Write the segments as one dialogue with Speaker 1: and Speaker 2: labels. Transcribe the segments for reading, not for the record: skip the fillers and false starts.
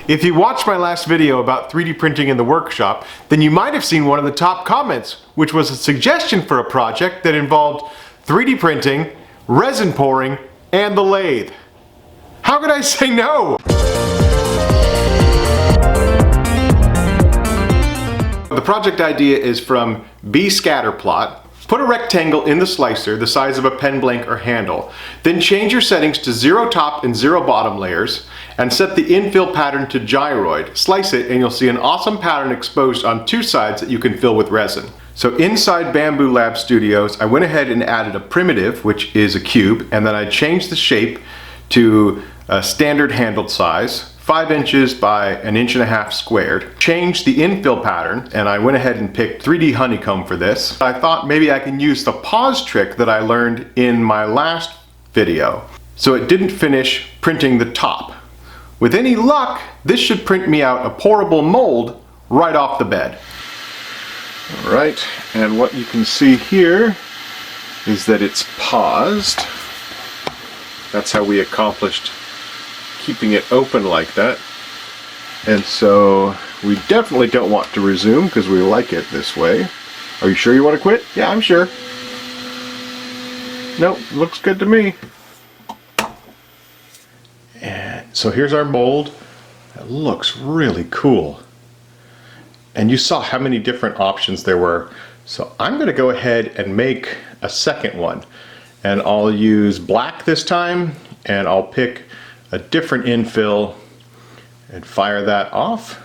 Speaker 1: If you watched my last video about 3D printing in the workshop, then you might have seen one of the top comments, which was a suggestion for a project that involved 3D printing, resin pouring, and the lathe. How could I say no? The project idea is from B Scatterplot. Put a rectangle in the slicer the size of a pen blank or handle. Then change your settings to 0 top and 0 bottom layers and set the infill pattern to gyroid. Slice it and you'll see an awesome pattern exposed on 2 sides that you can fill with resin. So inside Bamboo Lab Studios, I went ahead and added a primitive, which is a cube, and then I changed the shape to a standard handled size. 5 inches by 1.5 inches squared. Changed the infill pattern, and I went ahead and picked 3D honeycomb for this. I thought maybe I can use the pause trick that I learned in my last video. So it didn't finish printing the top. With any luck, this should print me out a pourable mold right off the bed. All right, and what you can see here is that it's paused. That's how we accomplished keeping it open like that. And so we definitely don't want to resume because we like it this way. Are you sure you want to quit? Yeah, I'm sure. Nope, looks good to me. And so here's our mold. It looks really cool. And you saw how many different options there were. So I'm going to go ahead and make a second one. And I'll use black this time, and I'll pick a different infill and fire that off.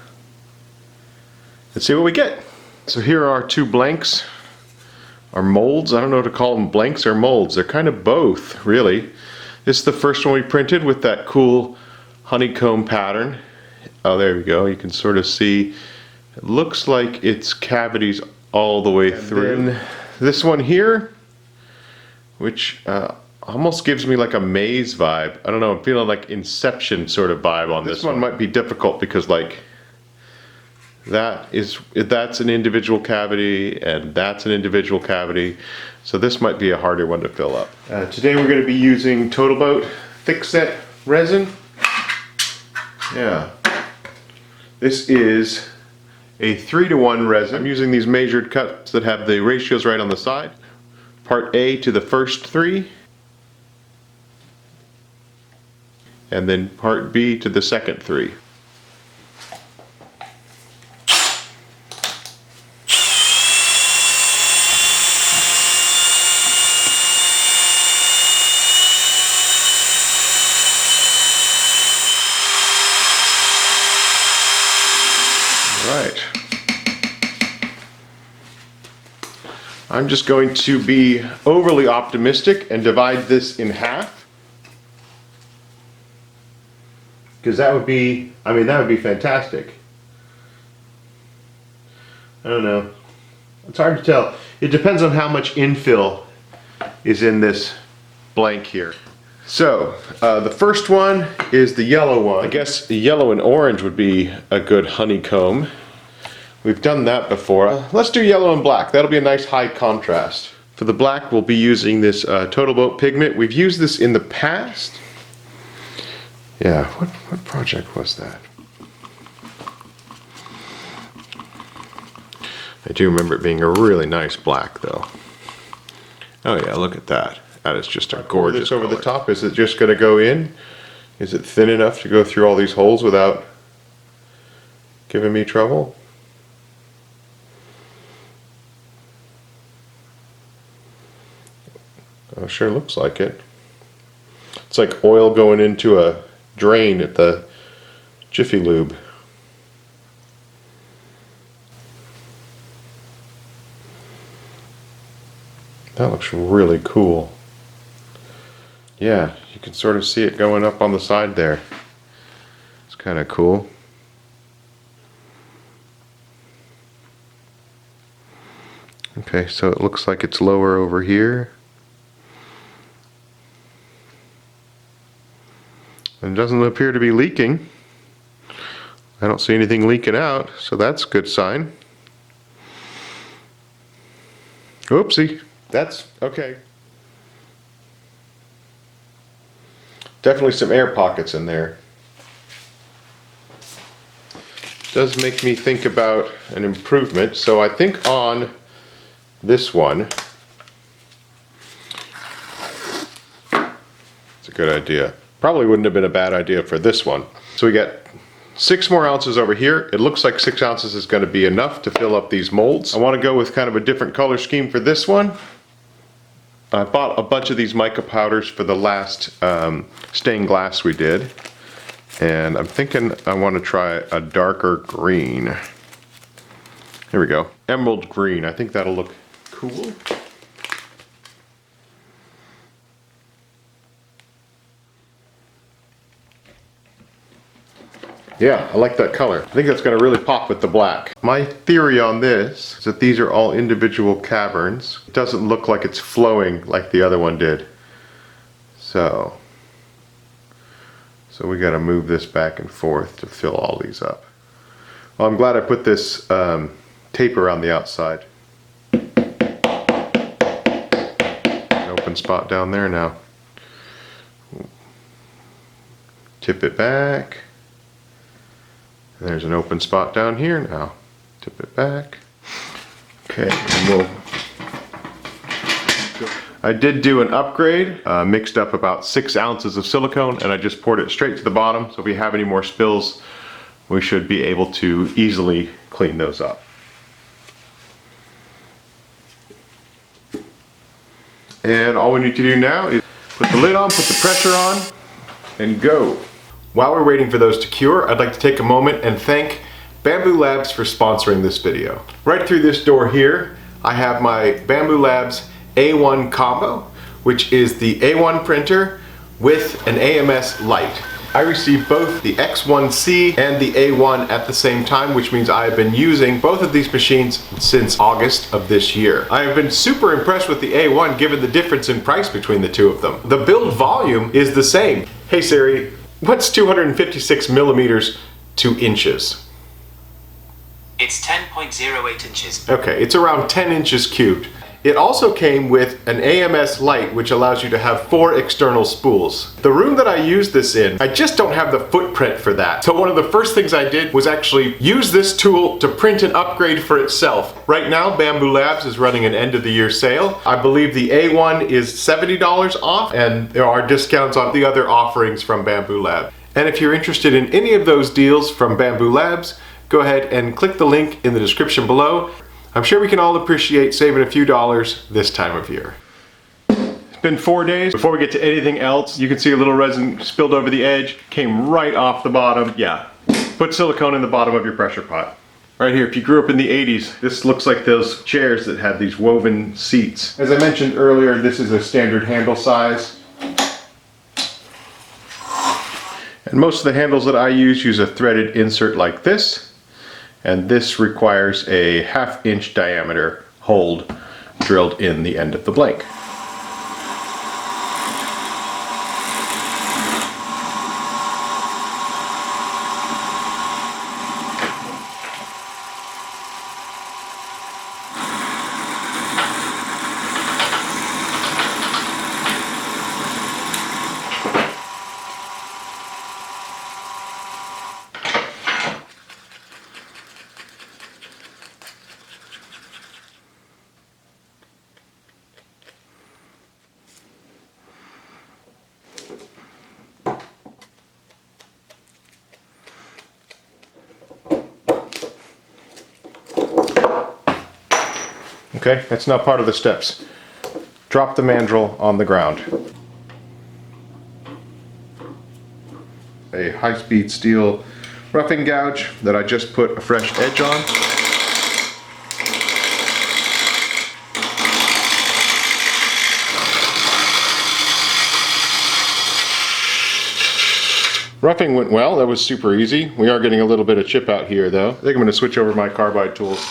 Speaker 1: Let's see what we get. So here are 2 blanks, or molds. I don't know what to call them, blanks or molds. They're kind of both, really. This is the first one we printed with that cool honeycomb pattern. Oh, there we go. You can sort of see, it looks like it's cavities all the way through. Then this one here, which almost gives me like a maze vibe. I don't know, I'm feeling like Inception sort of vibe on this one. This one might be difficult because like that's an individual cavity and that's an individual cavity. So this might be a harder one to fill up. Today we're going to be using Total Boat thickset resin. Yeah. This is a 3:1 resin. I'm using these measured cups that have the ratios right on the side. Part A to the first 3. And then part B to the second 3. Right. I'm just going to be overly optimistic and divide this in half. Because that would be, I mean, that would be fantastic. I don't know. It's hard to tell. It depends on how much infill is in this blank here. So, the first one is the yellow one. I guess the yellow and orange would be a good honeycomb. We've done that before. Let's do yellow and black. That'll be a nice high contrast. For the black, we'll be using this Total Boat pigment. We've used this in the past. Yeah, what project was that? I do remember it being a really nice black though. Oh yeah, look at that. That is just a gorgeous color. Over the top, is it just going to go in? Is it thin enough to go through all these holes without giving me trouble? Oh, sure looks like it. It's like oil going into a drain at the Jiffy Lube. That looks really cool. Yeah, you can sort of see it going up on the side there. It's kind of cool. Okay, so it looks like it's lower over here. And it doesn't appear to be leaking. I don't see anything leaking out, so that's a good sign. Oopsie, that's okay. Definitely some air pockets in there. does make me think about an improvement. So I think on this one, it's a good idea. Probably wouldn't have been a bad idea for this one. So we got 6 more ounces over here. It looks like 6 ounces is going to be enough to fill up these molds. I want to go with kind of a different color scheme for this one. I bought a bunch of these mica powders for the last stained glass we did. And I'm thinking I want to try a darker green. Here we go. Emerald green. I think that'll look cool. Yeah, I like that color. I think that's going to really pop with the black. My theory on this is that these are all individual caverns. It doesn't look like it's flowing like the other one did. So we got to move this back and forth to fill all these up. Well, I'm glad I put this tape around the outside. An open spot down there now. Tip it back. And there's an open spot down here now. Tip it back. Okay, and I did do an upgrade, mixed up about 6 ounces of silicone, and I just poured it straight to the bottom. So if we have any more spills, we should be able to easily clean those up. And all we need to do now is put the lid on, put the pressure on, and go. While we're waiting for those to cure, I'd like to take a moment and thank Bambu Labs for sponsoring this video. Right through this door here, I have my Bambu Labs A1 combo, which is the A1 printer with an AMS light. I received both the X1C and the A1 at the same time, which means I have been using both of these machines since August of this year. I have been super impressed with the A1 given the difference in price between the two of them. The build volume is the same. Hey Siri, what's 256 millimeters to inches?
Speaker 2: It's 10.08 inches.
Speaker 1: Okay, it's around 10 inches cubed. It also came with an AMS light, which allows you to have 4 external spools. The room that I use this in, I just don't have the footprint for that. So one of the first things I did was actually use this tool to print an upgrade for itself. Right now, Bambu Labs is running an end of the year sale. I believe the A1 is $70 off, and there are discounts on the other offerings from Bambu Labs. And if you're interested in any of those deals from Bambu Labs, go ahead and click the link in the description below. I'm sure we can all appreciate saving a few dollars this time of year. It's been 4 days. Before we get to anything else, you can see a little resin spilled over the edge, came right off the bottom. Yeah, put silicone in the bottom of your pressure pot. Right here, if you grew up in the 80s, this looks like those chairs that had these woven seats. As I mentioned earlier, this is a standard handle size. And most of the handles that I use a threaded insert like this. And this requires a 1/2 inch diameter hold drilled in the end of the blank. Okay, that's now part of the steps. Drop the mandrel on the ground. A high-speed steel roughing gouge that I just put a fresh edge on. Roughing went well, that was super easy. We are getting a little bit of chip out here though. I think I'm going to switch over my carbide tools.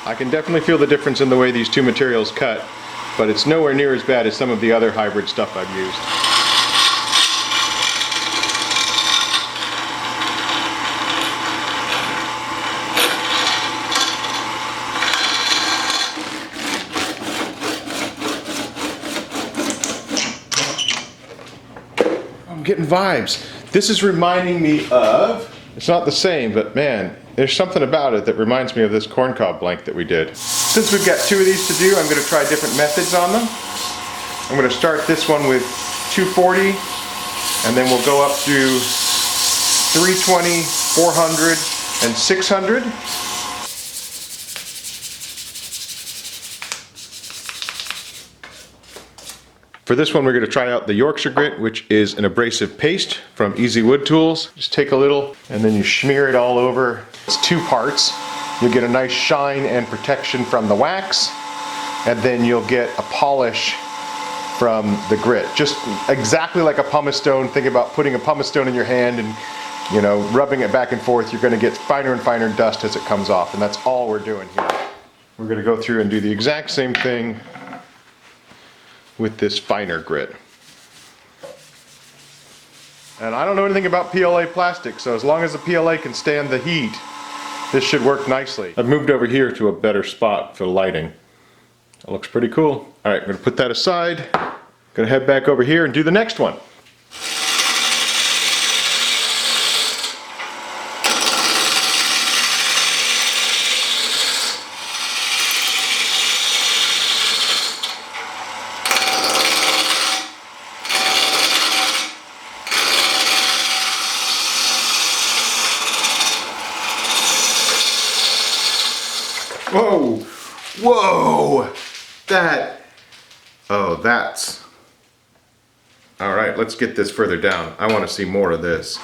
Speaker 1: I can definitely feel the difference in the way these two materials cut, but it's nowhere near as bad as some of the other hybrid stuff I've used. I'm getting vibes. This is reminding me of, it's not the same, but man, there's something about it that reminds me of this corncob blank that we did. Since we've got two of these to do, I'm going to try different methods on them. I'm going to start this one with 240, and then we'll go up to 320, 400, and 600. For this one, we're going to try out the Yorkshire grit, which is an abrasive paste from Easy Wood Tools. Just take a little and then you smear it all over. It's 2 parts. You'll get a nice shine and protection from the wax, and then you'll get a polish from the grit. Just exactly like a pumice stone. Think about putting a pumice stone in your hand and, you know, rubbing it back and forth. You're going to get finer and finer dust as it comes off, and that's all we're doing here. We're going to go through and do the exact same thing with this finer grit. And I don't know anything about PLA plastic, so as long as the PLA can stand the heat, this should work nicely. I've moved over here to a better spot for lighting. That looks pretty cool. All right, I'm gonna put that aside. Gonna head back over here and do the next one. Whoa, whoa, that's, all right, let's get this further down. I want to see more of this.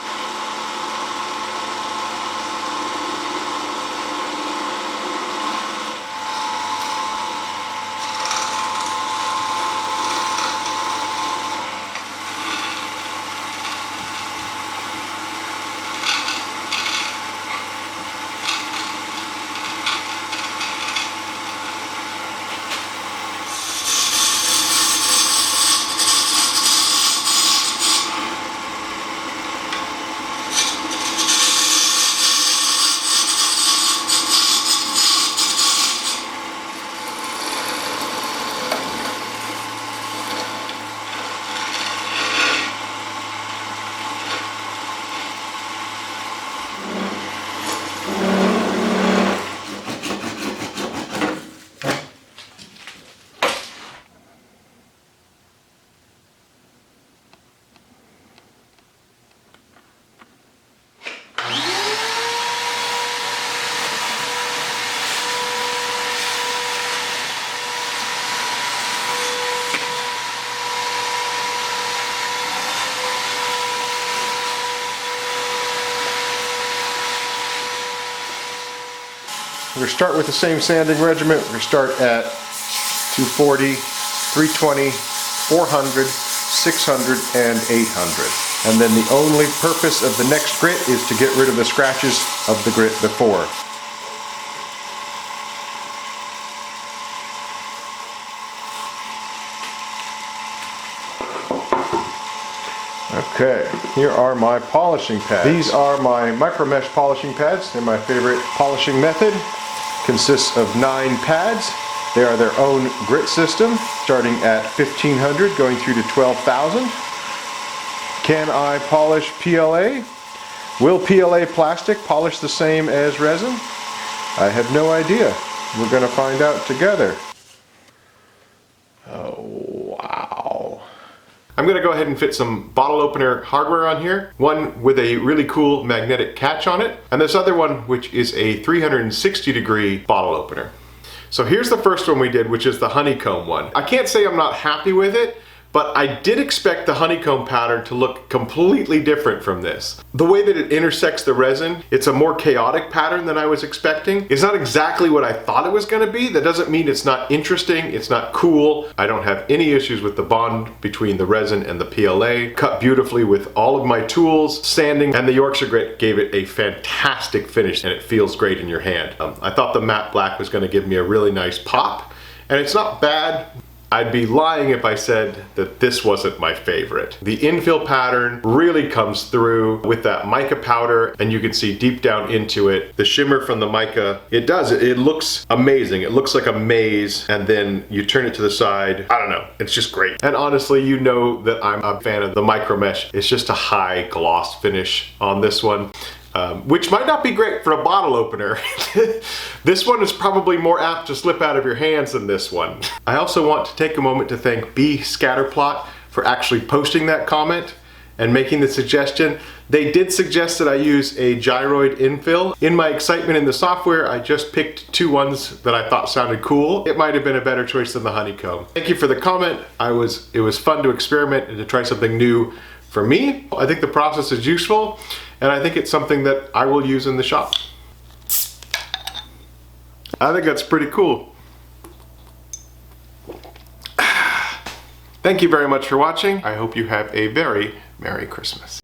Speaker 1: We're going to start with the same sanding regimen. We're going to start at 240, 320, 400, 600, and 800. And then the only purpose of the next grit is to get rid of the scratches of the grit before. Okay, here are my polishing pads. These are my micro mesh polishing pads. They're my favorite polishing method. Consists of 9 pads. They are their own grit system, starting at 1500 going through to 12,000. Can I polish PLA? Will PLA plastic polish the same as resin? I have no idea. We're going to find out together. Oh, wow. I'm going to go ahead and fit some bottle opener hardware on here. One with a really cool magnetic catch on it, and this other one which is a 360-degree bottle opener. So here's the first one we did, which is the honeycomb one. I can't say I'm not happy with it, but I did expect the honeycomb pattern to look completely different from this. The way that it intersects the resin, it's a more chaotic pattern than I was expecting. It's not exactly what I thought it was going to be. That doesn't mean it's not interesting, it's not cool. I don't have any issues with the bond between the resin and the PLA. Cut beautifully with all of my tools, sanding, and the Yorkshire grit gave it a fantastic finish, and it feels great in your hand. I thought the matte black was going to give me a really nice pop, and it's not bad. I'd be lying if I said that this wasn't my favorite. The infill pattern really comes through with that mica powder, and you can see deep down into it. The shimmer from the mica, it looks amazing. It looks like a maze, and then you turn it to the side. I don't know, it's just great. And honestly, you know that I'm a fan of the micro mesh. It's just a high gloss finish on this one. Which might not be great for a bottle opener. This one is probably more apt to slip out of your hands than this one. I also want to take a moment to thank B Scatterplot for actually posting that comment and making the suggestion. They did suggest that I use a gyroid infill. In my excitement in the software, I just picked two ones that I thought sounded cool. It might have been a better choice than the honeycomb. Thank you for the comment. It was fun to experiment and to try something new for me. I think the process is useful, and I think it's something that I will use in the shop. I think that's pretty cool. Thank you very much for watching. I hope you have a very Merry Christmas.